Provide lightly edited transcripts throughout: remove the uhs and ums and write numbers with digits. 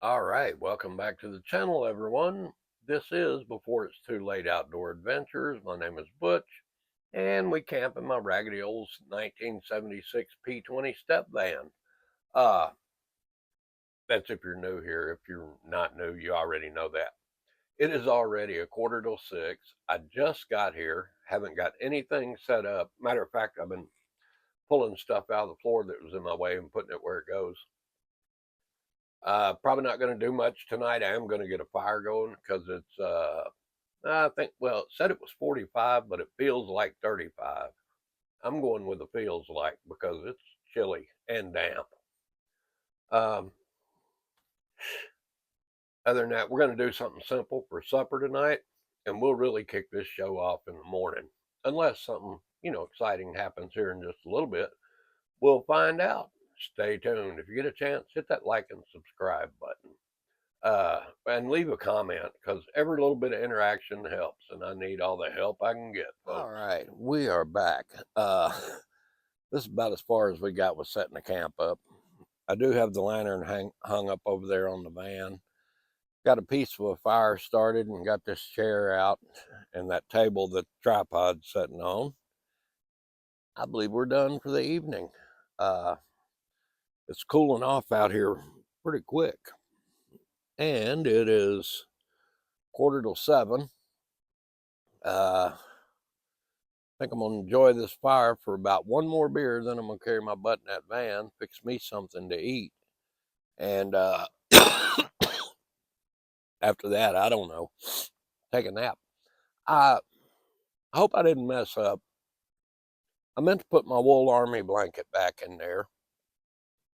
All right, welcome back to the channel, everyone. This is Before It's Too Late Outdoor Adventures. My name is Butch, and we camp in my raggedy old 1976 P20 step van. Uh, that's if you're new here. If you're not new, you already know that. It is already a quarter till 6. I just got here, haven't got anything set up. Matter of fact, I've been pulling stuff out of the floor that was in my way and putting it where it goes. Probably not going to do much tonight. I am going to get a fire going because it's I think, well, it said it was 45, but it feels like 35. I'm going with the feels like because it's chilly and damp. Um, Other than that, we're going to do something simple for supper tonight, and we'll really kick this show off in the morning. Unless something, exciting happens here in just a little bit. We'll find out. Stay tuned. If you get a chance, hit that like and subscribe button. And leave a comment because every little bit of interaction helps, and I need all the help I can get, folks. All right, we are back. This is about as far as we got with setting the camp up. I do have the lantern hung up over there on the van. Got a piece of a fire started and got this chair out and that table that the tripod's sitting on. I believe we're done for the evening. It's cooling off out here pretty quick. And it is quarter till 7. I think I'm going to enjoy this fire for about one more beer. Then I'm going to carry my butt in that van, fix me something to eat. And after that, I don't know, take a nap. I hope I didn't mess up. I meant to put my wool army blanket back in there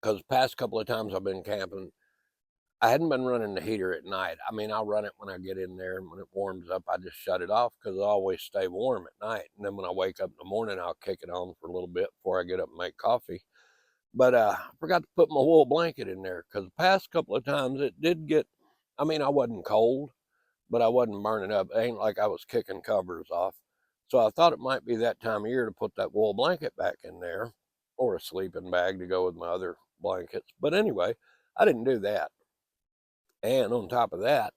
because the past couple of times I've been camping, I hadn't been running the heater at night. I mean, I'll run it when I get in there, and when it warms up, I just shut it off because I always stay warm at night. And then when I wake up in the morning, I'll kick it on for a little bit before I get up and make coffee. But I forgot to put my wool blanket in there because the past couple of times it did get, I mean, I wasn't cold, but I wasn't burning up. It ain't like I was kicking covers off. So I thought it might be that time of year to put that wool blanket back in there or a sleeping bag to go with my other blankets. But anyway, I didn't do that. And on top of that,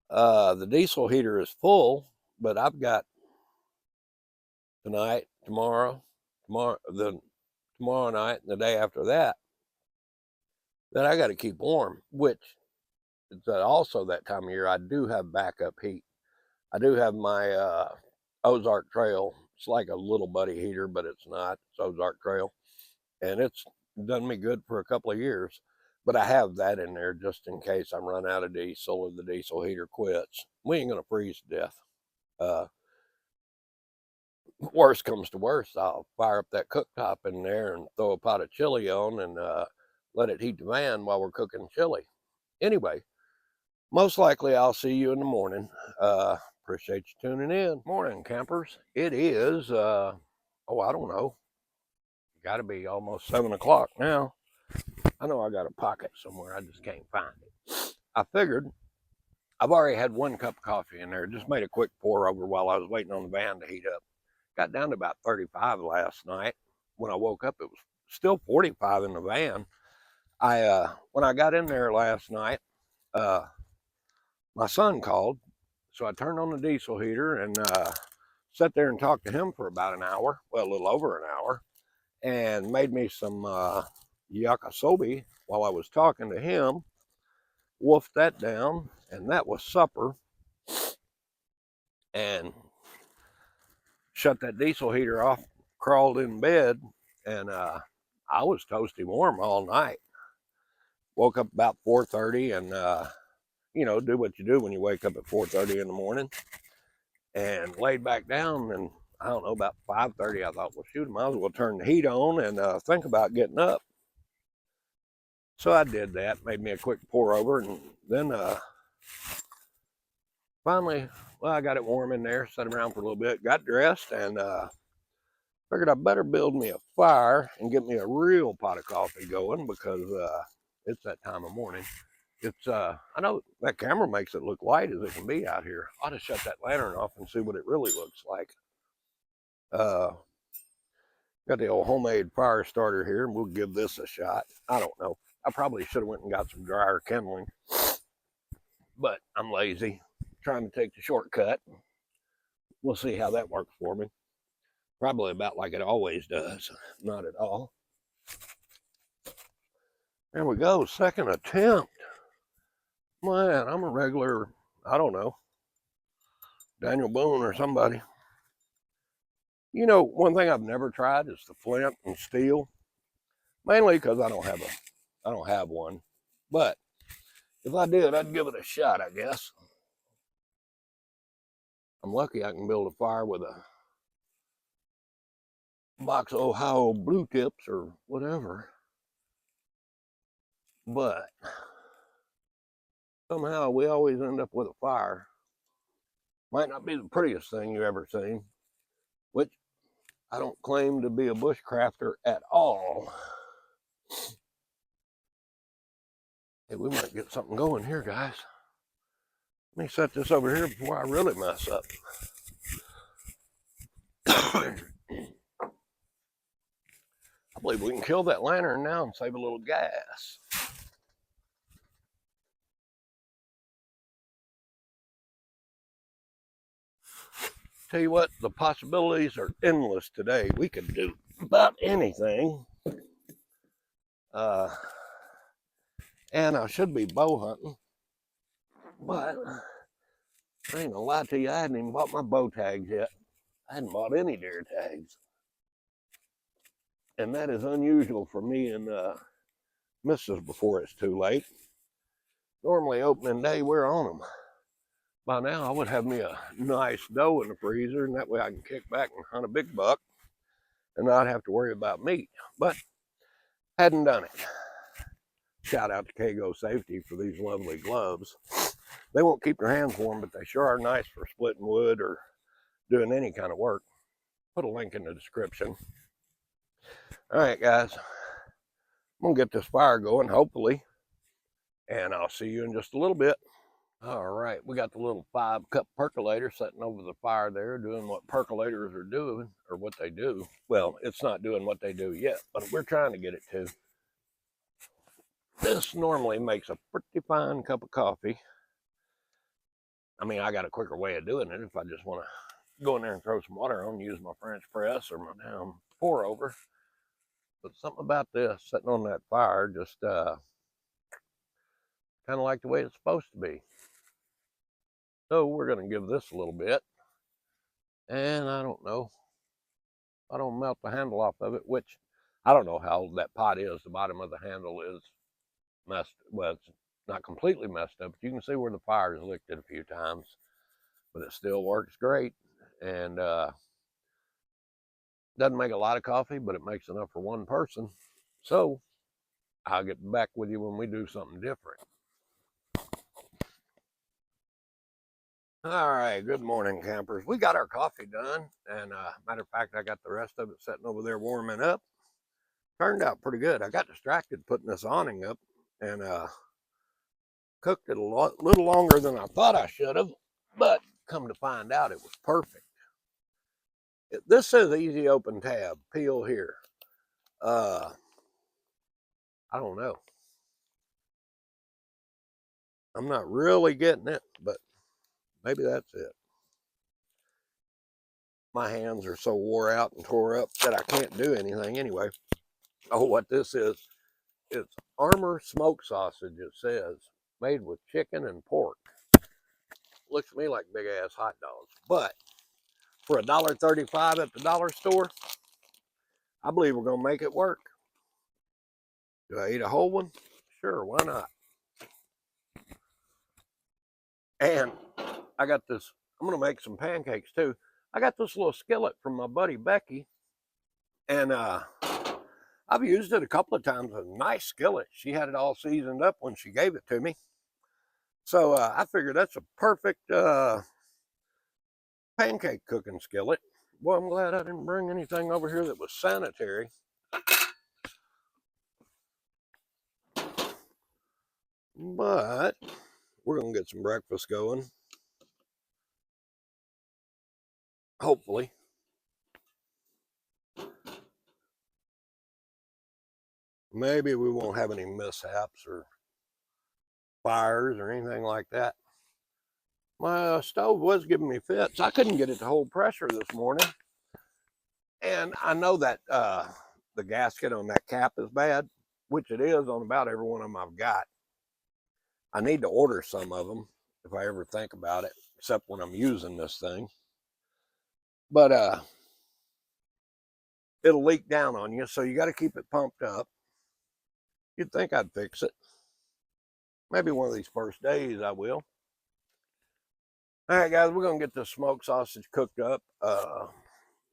the diesel heater is full, but I've got tonight, tomorrow night, and the day after that I got to keep warm. Which is also that time of year I do have backup heat. I do have my Ozark Trail. It's like a little buddy heater, but it's not. It's Ozark Trail, and it's done me good for a couple of years. But I have that in there just in case I run out of diesel or the diesel heater quits. We ain't gonna freeze to death. Worst comes to worst, I'll fire up that cooktop in there and throw a pot of chili on and let it heat the van while we're cooking chili. Anyway, most likely I'll see you in the morning. Appreciate you tuning in. Morning, campers. It is, I don't know. Got to be almost 7 o'clock now. I know I got a pocket somewhere. I just can't find it. I figured I've already had one cup of coffee in there. Just made a quick pour over while I was waiting on the van to heat up. Got down to about 35 last night. When I woke up, it was still 45 in the van. When I got in there last night, my son called, so I turned on the diesel heater and sat there and talked to him for about an hour, well, a little over an hour, and made me some yakisobe while I was talking to him. Wolfed that down, and that was supper. And shut that diesel heater off, crawled in bed, and I was toasty warm all night. Woke up about 4:30 and do what you do when you wake up at 4:30 in the morning, and laid back down. And I don't know, about 5:30 I thought, well, shoot, I might as well turn the heat on and think about getting up. So I did that, made me a quick pour over, and then finally, well, I got it warm in there, sat around for a little bit, got dressed, and figured I better build me a fire and get me a real pot of coffee going because it's that time of morning. It's I know that camera makes it look light as it can be out here. I ought to shut that lantern off and see what it really looks like. Got the old homemade fire starter here, and we'll give this a shot. I don't know. I probably should have went and got some drier kindling, but I'm lazy, trying to take the shortcut. We'll see how that works for me. Probably about like it always does. Not at all. There we go, second attempt. Man, I'm a regular, I don't know, Daniel Boone or somebody. You know, one thing I've never tried is the flint and steel, mainly because I don't have one. But if I did, I'd give it a shot, I guess. I'm lucky I can build a fire with a box of Ohio Blue Tips or whatever. But somehow we always end up with a fire. Might not be the prettiest thing you've ever seen, which I don't claim to be a bushcrafter at all. Hey, we might get something going here, guys. Let me set this over here before I really mess up. I believe we can kill that lantern now and save a little gas. Tell you what, the possibilities are endless today. We could do about anything. And I should be bow hunting, but I ain't gonna lie to you, I hadn't even bought my bow tags yet. I hadn't bought any deer tags. And that is unusual for me and Mrs. before it's too late. Normally opening day, we're on them. By now, I would have me a nice doe in the freezer, and that way I can kick back and hunt a big buck and not have to worry about meat. But hadn't done it. Shout out to Kago Safety for these lovely gloves. They won't keep your hands warm, but they sure are nice for splitting wood or doing any kind of work. Put a link in the description. All right, guys. I'm going to get this fire going, hopefully. And I'll see you in just a little bit. All right, we got the little 5-cup percolator sitting over the fire there, doing what percolators are doing, or what they do. Well, it's not doing what they do yet, but we're trying to get it to. This normally makes a pretty fine cup of coffee. I mean, I got a quicker way of doing it if I just want to go in there and throw some water on, use my French press or my damn pour over. But something about this sitting on that fire just kind of like the way it's supposed to be. So we're going to give this a little bit. And I don't know. I don't melt the handle off of it, which I don't know how old that pot is. The bottom of the handle is messed. Well, it's not completely messed up, but you can see where the fire has licked it a few times. But it still works great. And doesn't make a lot of coffee, but it makes enough for one person. So I'll get back with you when we do something different. All right, good morning, campers. We got our coffee done, and matter of fact, I got the rest of it sitting over there warming up. Turned out pretty good. I got distracted putting this awning up, and cooked it a little longer than I thought I should have, but come to find out, it was perfect. This says easy open tab, peel here. I don't know. I'm not really getting it, but maybe that's it. My hands are so wore out and tore up that I can't do anything anyway. Oh, what this is, it's Armor Smoke Sausage, it says, made with chicken and pork. Looks to me like big ass hot dogs, but for $1.35 at the dollar store, I believe we're gonna make it work. Do I eat a whole one? Sure, why not? And I got this, I'm gonna make some pancakes too. I got this little skillet from my buddy Becky, and I've used it a couple of times. A nice skillet. She had it all seasoned up when she gave it to me. So I figured that's a perfect pancake cooking skillet. Well, I'm glad I didn't bring anything over here that was sanitary. But we're going to get some breakfast going. Hopefully. maybe we won't have any mishaps or fires or anything like that. My stove was giving me fits. I couldn't get it to hold pressure this morning. And I know that the gasket on that cap is bad, which it is on about every one of them I've got. I need to order some of them if I ever think about it, except when I'm using this thing. But it'll leak down on you, so you got to keep it pumped up. You'd think I'd fix it. Maybe one of these first days I will. All right, guys, we're going to get this smoked sausage cooked up.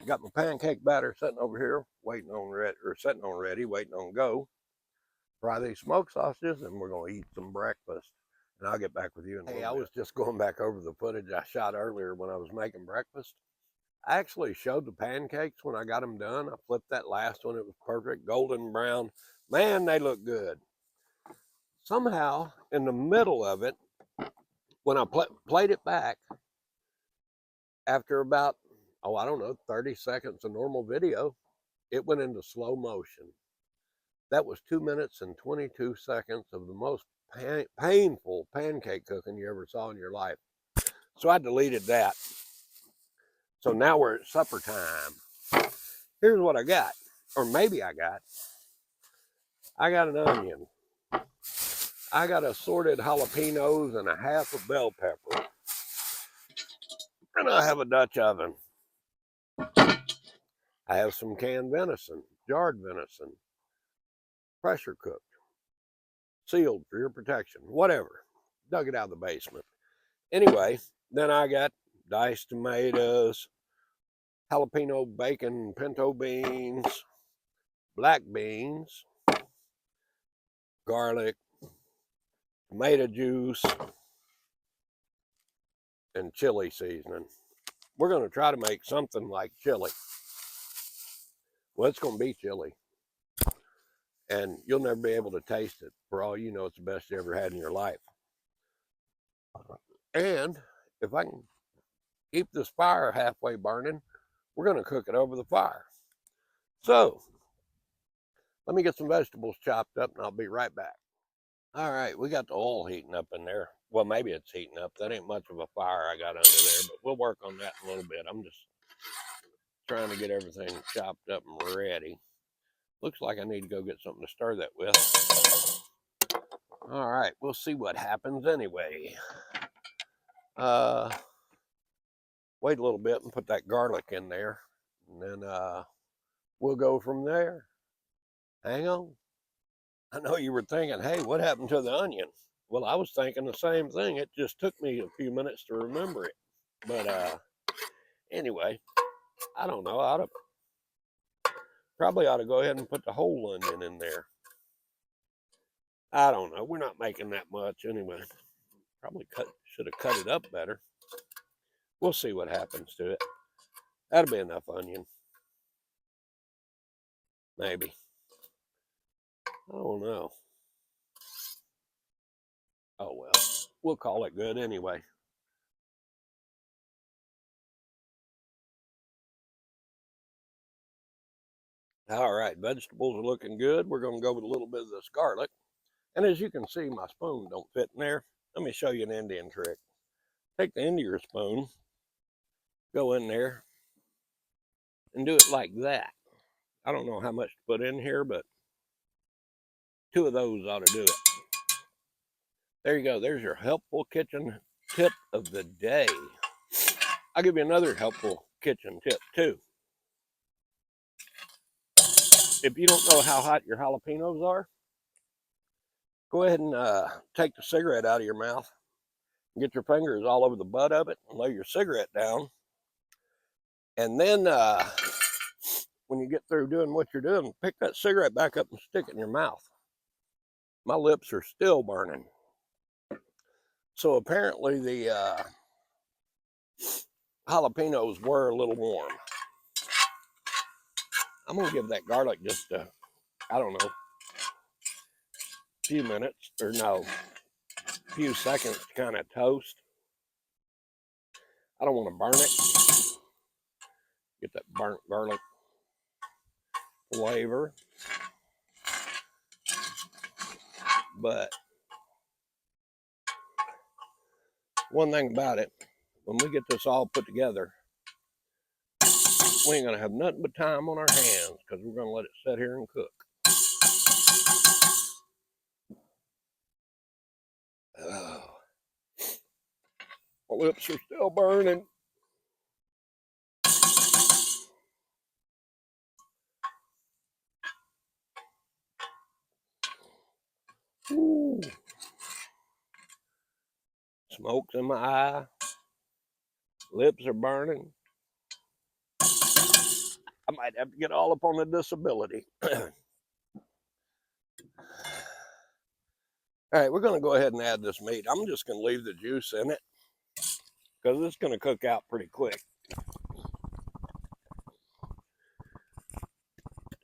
Got my pancake batter sitting over here, waiting on ready, waiting on go. Fry these smoked sausages, and we're going to eat some breakfast. And I'll get back with you in a little bit. I was just going back over the footage I shot earlier when I was making breakfast. I actually showed the pancakes when I got them done. I flipped that last one. It was perfect, golden brown. Man, they look good. Somehow, in the middle of it, when I played it back, after about, I don't know, 30 seconds of normal video, it went into slow motion. That was 2 minutes and 22 seconds of the most painful pancake cooking you ever saw in your life. So I deleted that. So now we're at supper time. Here's what I got, or maybe I got an onion. I got assorted jalapenos and a half a bell pepper. And I have a Dutch oven. I have some canned venison, jarred venison, pressure cooked, sealed for your protection, whatever. Dug it out of the basement. Anyway, then I got diced tomatoes, jalapeno bacon, pinto beans, black beans, garlic, tomato juice, and chili seasoning. We're going to try to make something like chili. Well, it's going to be chili. And you'll never be able to taste it. For all you know, it's the best you ever had in your life. And if I can keep this fire halfway burning, we're going to cook it over the fire. So, let me get some vegetables chopped up and I'll be right back. All right, we got the oil heating up in there. Well, maybe it's heating up. That ain't much of a fire I got under there, but we'll work on that in a little bit. I'm just trying to get everything chopped up and ready. Looks like I need to go get something to stir that with. All right, we'll see what happens anyway. Wait a little bit and put that garlic in there, and then we'll go from there. Hang on. I know you were thinking, hey, what happened to the onion? Well, I was thinking the same thing. It just took me a few minutes to remember it. But anyway, I don't know. Probably ought to go ahead and put the whole onion in there. I don't know. We're not making that much anyway. Probably should have cut it up better. We'll see what happens to it. That'll be enough onion. Maybe. I don't know. Oh well. We'll call it good anyway. All right, vegetables are looking good. We're going to go with a little bit of this garlic. And as you can see, my spoon don't fit in there. Let me show you an Indian trick. Take the end of your spoon, go in there, and do it like that. I don't know how much to put in here, but 2 of those ought to do it. There you go. There's your helpful kitchen tip of the day. I'll give you another helpful kitchen tip too. If you don't know how hot your jalapenos are, go ahead and take the cigarette out of your mouth. Get your fingers all over the butt of it and lay your cigarette down. And then when you get through doing what you're doing, pick that cigarette back up and stick it in your mouth. My lips are still burning. So apparently the jalapenos were a little warm. I'm going to give that garlic just I don't know, few minutes, or no, few seconds to kind of toast. I don't want to burn it. Get that burnt garlic flavor. But one thing about it, when we get this all put together, we ain't gonna have nothing but time on our hands because we're gonna let it sit here and cook. Oh, my lips are still burning. Ooh. Smoke's in my eye. Lips are burning. I might have to get all up on a disability. All right, we're going to go ahead and add this meat. I'm just going to leave the juice in it because it's going to cook out pretty quick.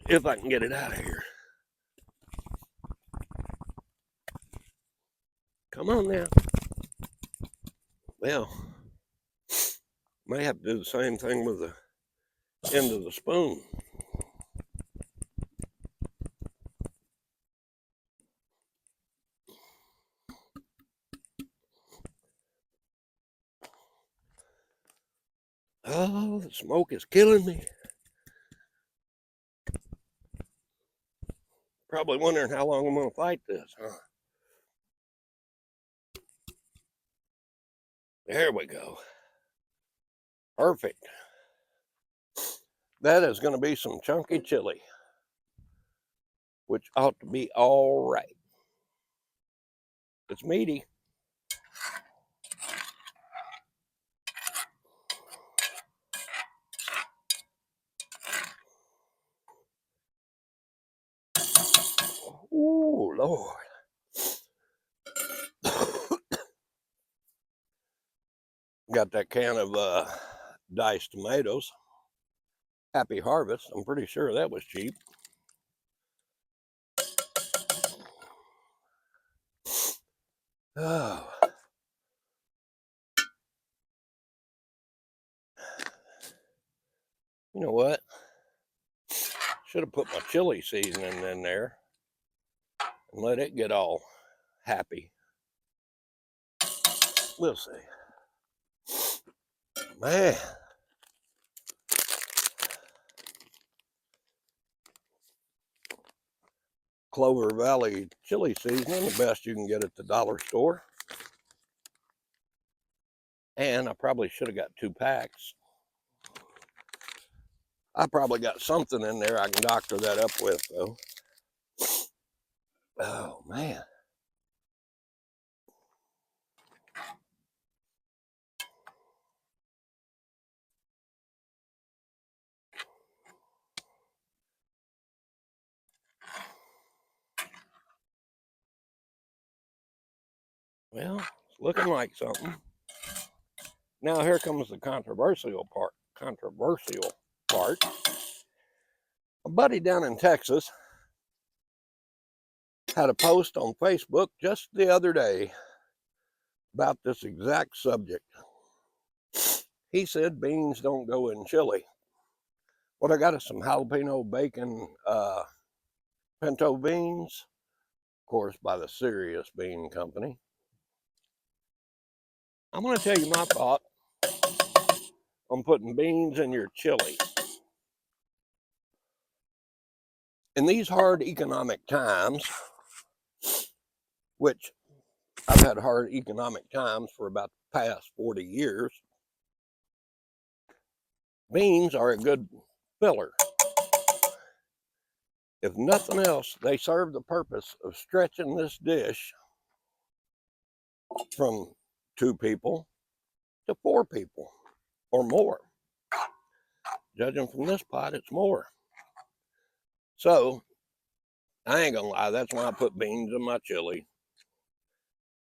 If I can get it out of here. Come on now. Well, may have to do the same thing with the end of the spoon. Oh, the smoke is killing me. Probably wondering how long I'm going to fight this, huh? There we go. Perfect. That is going to be some chunky chili, which ought to be all right. It's meaty. Ooh, Lord. Got that can of diced tomatoes. Happy Harvest. I'm pretty sure that was cheap. Oh. You know what? Should have put my chili seasoning in there and let it get all happy. We'll see. Man. Clover Valley chili seasoning, the best you can get at the dollar store. And I probably should have got 2 packs. I probably got something in there I can doctor that up with, though. Oh, man. Well, it's looking like something. Now here comes the controversial part. A buddy down in Texas had a post on Facebook just the other day about this exact subject. He said beans don't go in chili. What I got is some jalapeno bacon pinto beans, of course, by the Serious Bean Company. I'm going to tell you my thought on putting beans in your chili. In these hard economic times, which I've had hard economic times for about the past 40 years, beans are a good filler. If nothing else, they serve the purpose of stretching this dish from 2 people to 4 people or more. Judging from this pot, it's more. So, I ain't gonna lie, that's why I put beans in my chili,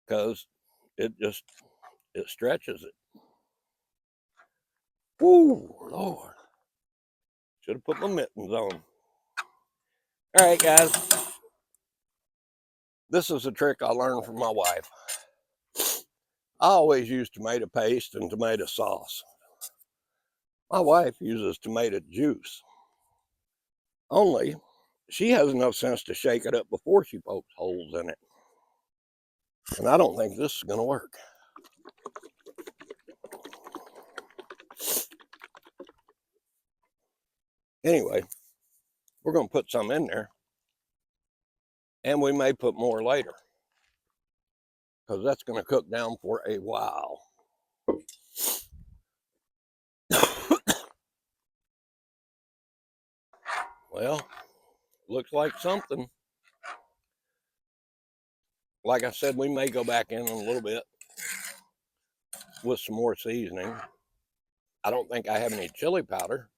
because it stretches it. Ooh, Lord. Should have put my mittens on. All right, guys. This is a trick I learned from my wife. I always use tomato paste and tomato sauce. My wife uses tomato juice. Only, she has enough sense to shake it up before she pokes holes in it. And I don't think this is going to work. Anyway, we're going to put some in there. And we may put more later, because that's going to cook down for a while. Well, looks like something. Like I said, we may go back in a little bit with some more seasoning. I don't think I have any chili powder,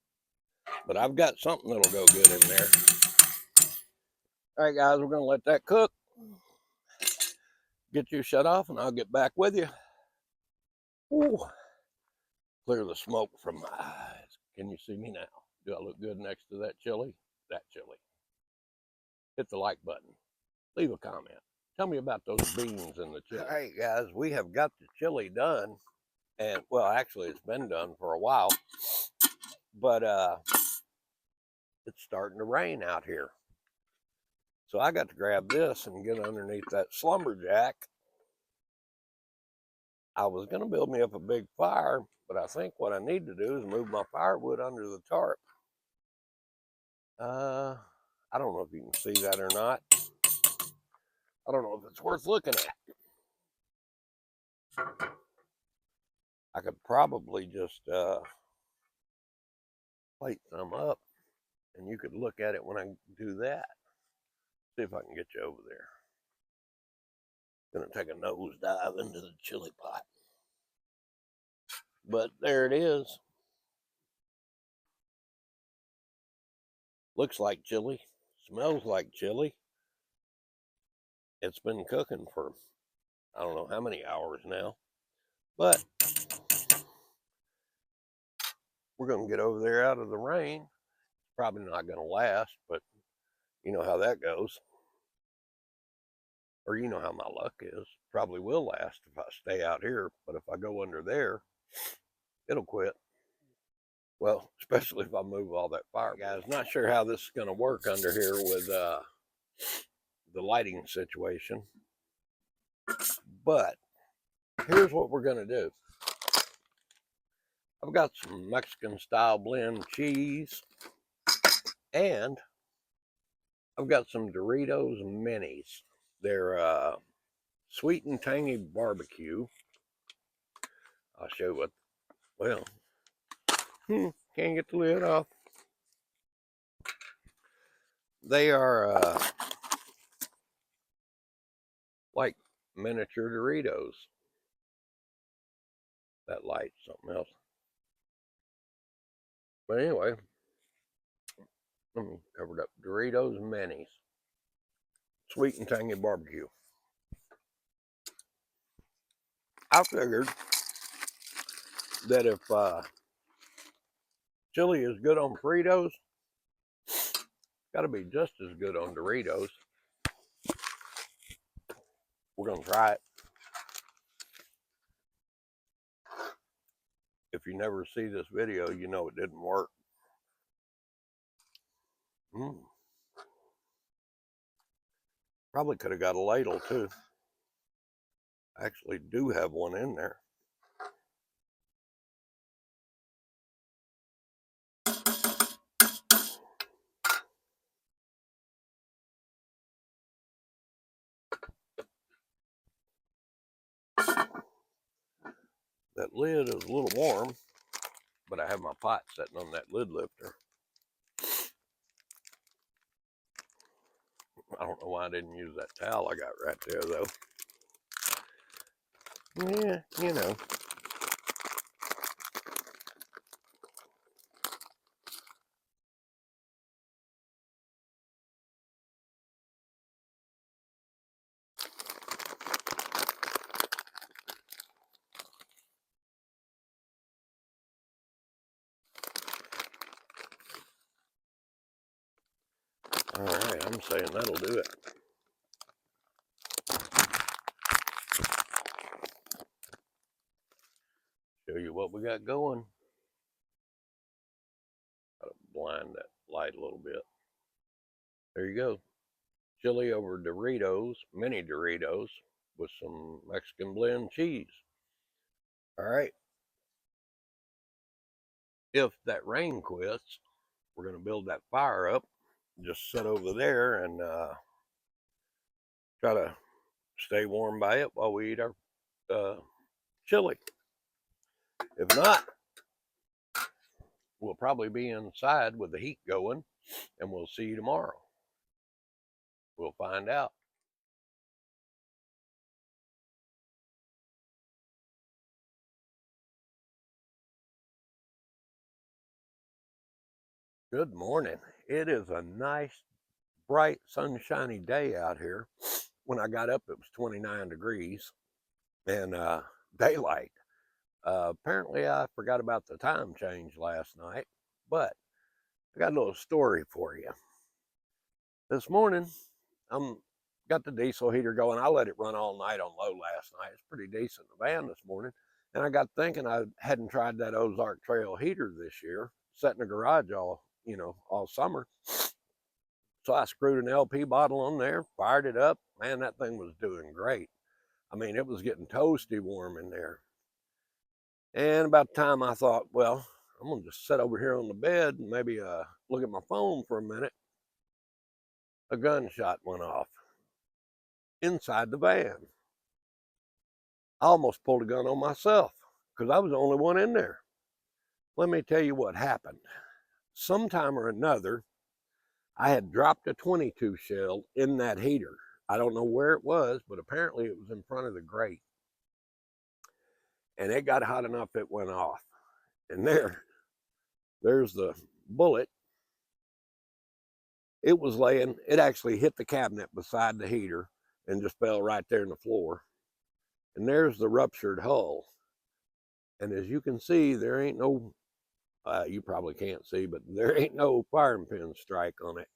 but I've got something that'll go good in there. All right, guys, we're going to let that cook. Get you shut off, and I'll get back with you. Ooh, clear the smoke from my eyes. Can you see me now? Do I look good next to that chili? That chili. Hit the like button. Leave a comment. Tell me about those beans in the chili. All right, guys, we have got the chili done. And, well, actually, it's been done for a while. But it's starting to rain out here. So I got to grab this and get underneath that slumberjack. I was going to build me up a big fire, but I think what I need to do is move my firewood under the tarp. I don't know if you can see that or not. I don't know if it's worth looking at. I could probably just plate some up, and you could look at it when I do that. See if I can get you over there. Gonna take a nose dive into the chili pot. But there it is. Looks like chili. Smells like chili. It's been cooking for I don't know how many hours now. But we're gonna get over there out of the rain. Probably not gonna last, but you know how that goes. Or you know how my luck is. Probably will last if I stay out here, but if I go under there, it'll quit. Well, especially if I move all that fire. Guys, not sure how this is going to work under here with the lighting situation. But here's what we're going to do. I've got some Mexican style blend cheese, and I've got some Doritos Minis. They're sweet and tangy barbecue. I'll show you what, well, can't get the lid off. They are like miniature Doritos. That light's something else. But anyway, let me cover it up. Doritos Minis. Sweet and tangy barbecue. I figured that if chili is good on Fritos, got to be just as good on Doritos. We're going to try it. If you never see this video, you know it didn't work. Probably could have got a ladle too. I actually do have one in there. That lid is a little warm, but I have my pot sitting on that lid lifter. I don't know why I didn't use that towel I got right there, though. Yeah, you know. All right, I'm saying that'll do it. Show you what we got going. Gotta blind that light a little bit. There you go. Chili over Doritos, mini Doritos. with some Mexican blend cheese. All right. If that rain quits, we're going to build that fire up. Just sit over there and try to stay warm by it while we eat our chili. If not, we'll probably be inside with the heat going, and we'll see you tomorrow. We'll find out. Good morning. It is a nice, bright, sunshiny day out here. When I got up, it was 29 degrees and daylight. Apparently, I forgot about the time change last night, but I got a little story for you. This morning, I'm got the diesel heater going. I let it run all night on low last night. It's pretty decent in the van this morning. And I got thinking I hadn't tried that Ozark Trail heater this year, sat in the garage all summer. So I screwed an LP bottle on there, fired it up. Man, that thing was doing great. I mean, it was getting toasty warm in there. And about the time I thought, well, I'm going to just sit over here on the bed and maybe look at my phone for a minute, a gunshot went off inside the van. I almost pulled a gun on myself because I was the only one in there. Let me tell you what happened. Sometime or another, I had dropped a 22 shell in that heater. I don't know where it was, but apparently it was in front of the grate. And it got hot enough it went off. And there's the bullet. It was laying, it actually hit the cabinet beside the heater and just fell right there in the floor. And there's the ruptured hull. And as you can see, there ain't no, you probably can't see, but there ain't no firing pin strike on it.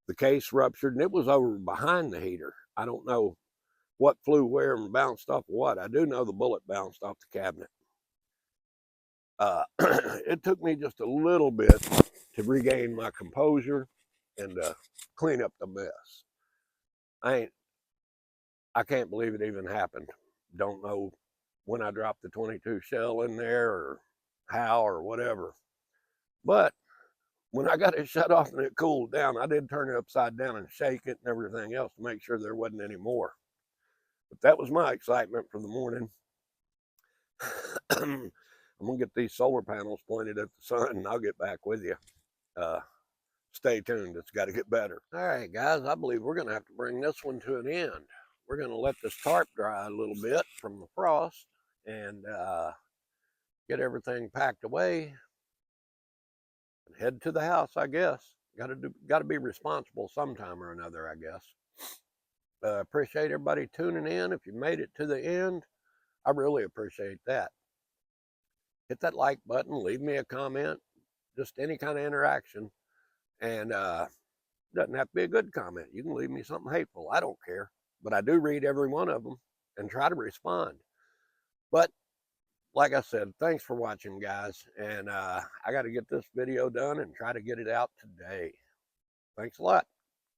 The case ruptured and it was over behind the heater. I don't know what flew where and bounced off what. I do know the bullet bounced off the cabinet. It took me just a little bit to regain my composure and clean up the mess. I can't believe it even happened. Don't know when I dropped the 22 shell in there or how or whatever. But when I got it shut off and it cooled down, I did turn it upside down and shake it and everything else to make sure there wasn't any more. But that was my excitement for the morning. I'm going to get these solar panels pointed at the sun and I'll get back with you. Stay tuned. It's got to get better. All right, guys, I believe we're going to have to bring this one to an end. We're going to let this tarp dry a little bit from the frost and get everything packed away and head to the house, I guess. Got to be responsible sometime or another, I guess. Appreciate everybody tuning in. If you made it to the end, I really appreciate that. Hit that like button, leave me a comment, just any kind of interaction. And doesn't have to be a good comment. You can leave me something hateful. I don't care. But I do read every one of them and try to respond. But like I said, thanks for watching, guys. And I got to get this video done and try to get it out today. Thanks a lot.